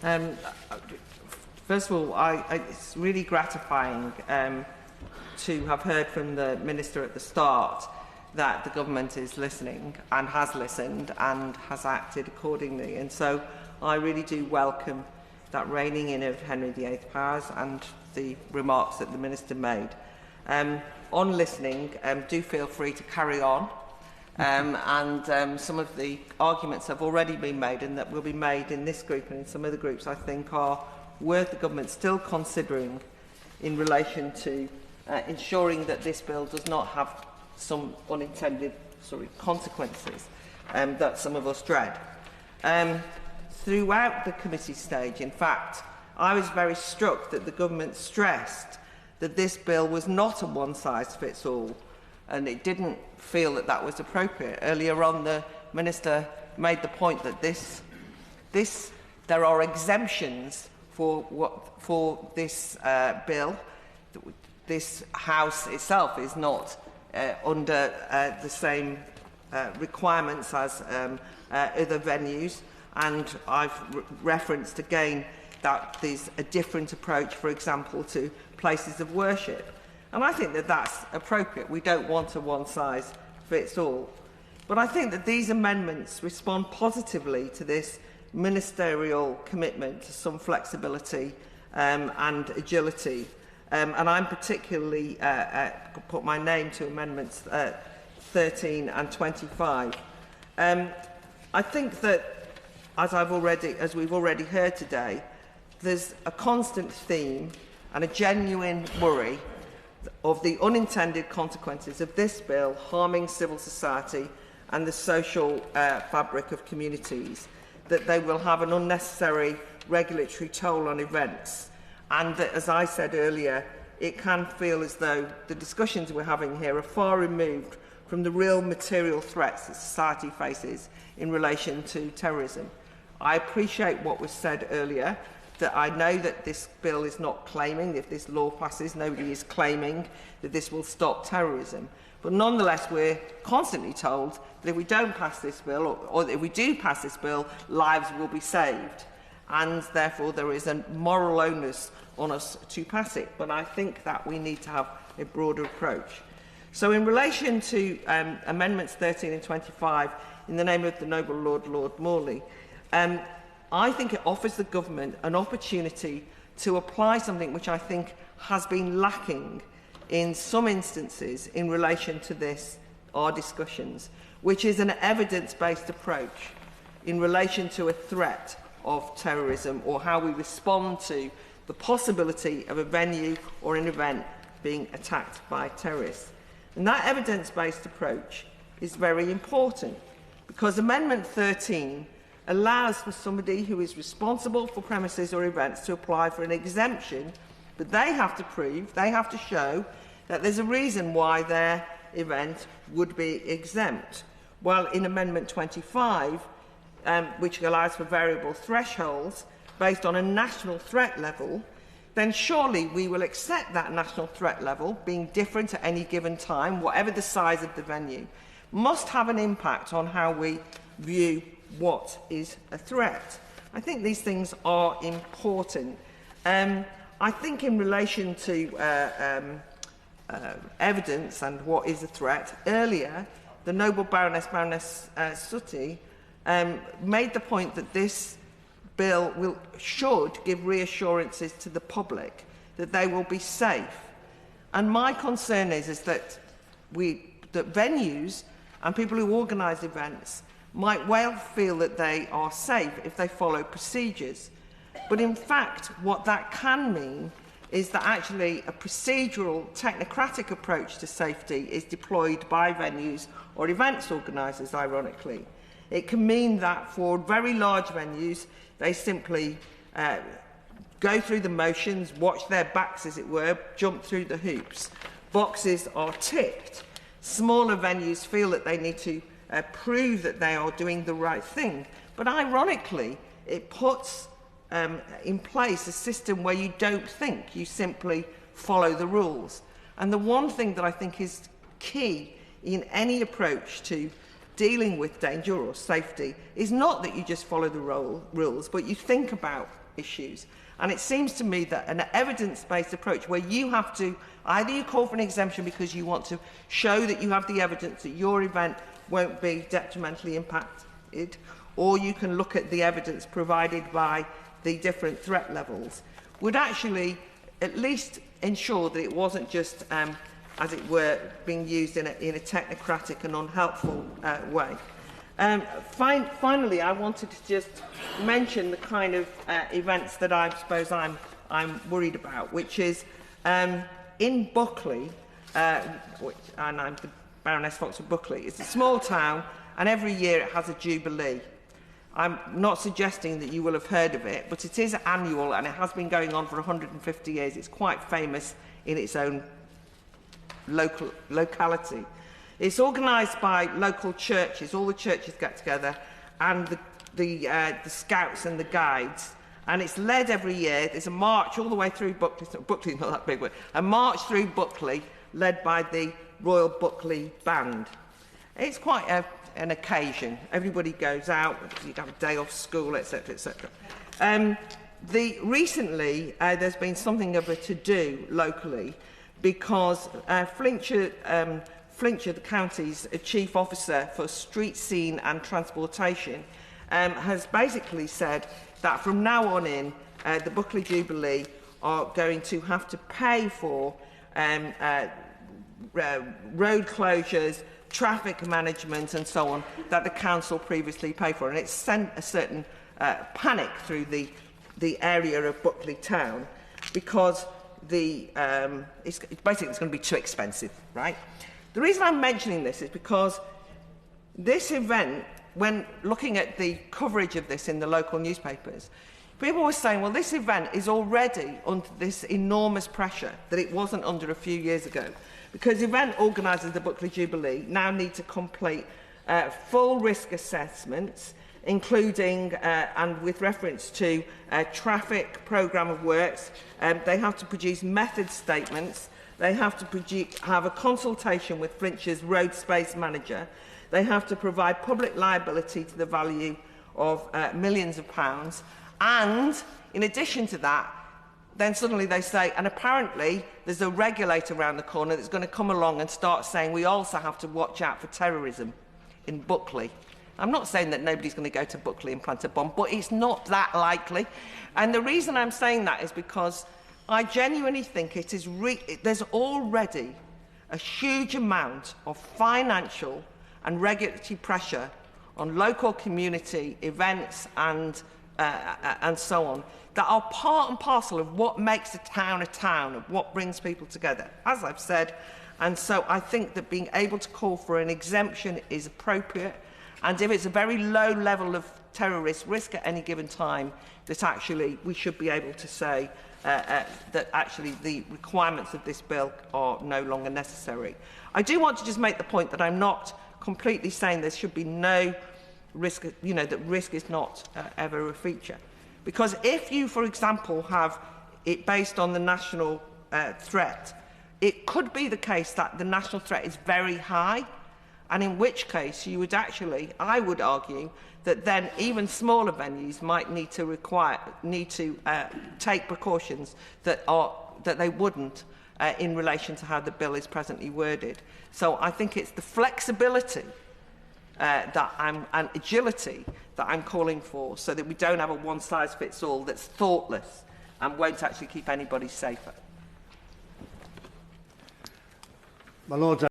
Um, First of all, it's really gratifying to have heard from the Minister at the start that the government is listening and has listened and has acted accordingly. And so I really do welcome that reining in of Henry VIII powers and the remarks that the Minister made. On listening, do feel free to carry on. Some of the arguments have already been made and that will be made in this group and in some other groups, I think, are worth the government still considering in relation to ensuring that this bill does not have some unintended consequences that some of us dread. Throughout the committee stage, in fact, I was very struck that the government stressed that this bill was not a one-size-fits-all, and it didn't feel that that was appropriate. Earlier on, the Minister made the point that there are exemptions for this bill. This House itself is not under the same requirements as other venues, and I've referenced again that there's a different approach, for example, to places of worship. And I think that that's appropriate. We don't want a one-size-fits-all. But I think that these amendments respond positively to this ministerial commitment to some flexibility and agility. And I'm particularly put my name to amendments 13 and 25. I think that, as we've already heard today, there's a constant theme and a genuine worry of the unintended consequences of this bill harming civil society and the social fabric of communities, that they will have an unnecessary regulatory toll on events, and that, as I said earlier, it can feel as though the discussions we're having here are far removed from the real material threats that society faces in relation to terrorism. I appreciate what was said earlier, that I know that this bill is not claiming, if this law passes, nobody is claiming that this will stop terrorism. But nonetheless, we're constantly told that if we don't pass this bill, or if we do pass this bill, lives will be saved. And therefore, there is a moral onus on us to pass it. But I think that we need to have a broader approach. So in relation to Amendments 13 and 25, in the name of the noble Lord Morley, I think it offers the government an opportunity to apply something which I think has been lacking in some instances in relation to our discussions, which is an evidence-based approach in relation to a threat of terrorism, or how we respond to the possibility of a venue or an event being attacked by terrorists. And that evidence-based approach is very important, because Amendment 13 allows for somebody who is responsible for premises or events to apply for an exemption, but they have to prove, they have to show that there's a reason why their event would be exempt. While in Amendment 25, which allows for variable thresholds based on a national threat level, then surely we will accept that national threat level, being different at any given time, whatever the size of the venue, must have an impact on how we view what is a threat. I think these things are important. I think in relation to evidence and what is a threat, earlier the noble Baroness Suttie made the point that this bill should give reassurances to the public that they will be safe. And my concern is that venues and people who organise events might well feel that they are safe if they follow procedures. But in fact, what that can mean is that actually a procedural, technocratic approach to safety is deployed by venues or events organisers, ironically. It can mean that for very large venues, they simply go through the motions, watch their backs, as it were, jump through the hoops. Boxes are ticked. Smaller venues feel that they need to prove that they are doing the right thing. But ironically, it puts in place a system where you don't think, you simply follow the rules. And the one thing that I think is key in any approach to dealing with danger or safety is not that you just follow the rules, but you think about issues. And it seems to me that an evidence-based approach where you have to, either you call for an exemption because you want to show that you have the evidence that your event won't be detrimentally impacted, or you can look at the evidence provided by the different threat levels, would actually at least ensure that it wasn't just, as it were, being used in a technocratic and unhelpful way. Finally, I wanted to just mention the kind of events that I suppose I'm worried about, which is in Buckley, and I'm the Baroness Fox of Buckley. It's a small town, and every year it has a jubilee. I'm not suggesting that you will have heard of it, but it is annual, and it has been going on for 150 years. It's quite famous in its own locality. It's organised by local churches. All the churches get together, and the scouts and the guides. And it's led every year. There's a march all the way through Buckley. Buckley's not that big, but a march through Buckley led by the Royal Buckley Band. It's quite an occasion. Everybody goes out. You have a day off school, etc., etc. Recently, there's been something of a to-do locally because Flintshire, the county's chief officer for street scene and transportation, has basically said that from now on in, the Buckley Jubilee are going to have to pay for road closures, traffic management and so on that the council previously paid for. And it's sent a certain panic through the area of Buckley town because it's basically it's going to be too expensive, right? The reason I'm mentioning this is because this event, when looking at the coverage of this in the local newspapers, people were saying, well, this event is already under this enormous pressure that it wasn't under a few years ago, because event organisers, the Buckley Jubilee, now need to complete full risk assessments, including, and with reference to traffic programme of works, they have to produce method statements, they have to have a consultation with Flintshire's road space manager, they have to provide public liability to the value of millions of pounds, and in addition to that, then suddenly they say, and apparently there's a regulator around the corner that's going to come along and start saying we also have to watch out for terrorism in Buckley. I'm not saying that nobody's going to go to Buckley and plant a bomb, but it's not that likely. And the reason I'm saying that is because I genuinely think it is there's already a huge amount of financial and regulatory pressure on local community events and so on that are part and parcel of what makes a town, of what brings people together, as I've said. And so I think that being able to call for an exemption is appropriate. And if it's a very low level of terrorist risk at any given time, that actually we should be able to say that actually the requirements of this bill are no longer necessary. I do want to just make the point that I'm not completely saying there should be no risk, that risk is not ever a feature. Because if you, for example, have it based on the national threat, it could be the case that the national threat is very high, and in which case you would actually, I would argue, that then even smaller venues might need to take precautions that they wouldn't in relation to how the bill is presently worded. So I think it's the flexibility and agility that I'm calling for, so that we don't have a one-size-fits-all that's thoughtless and won't actually keep anybody safer. My Lord.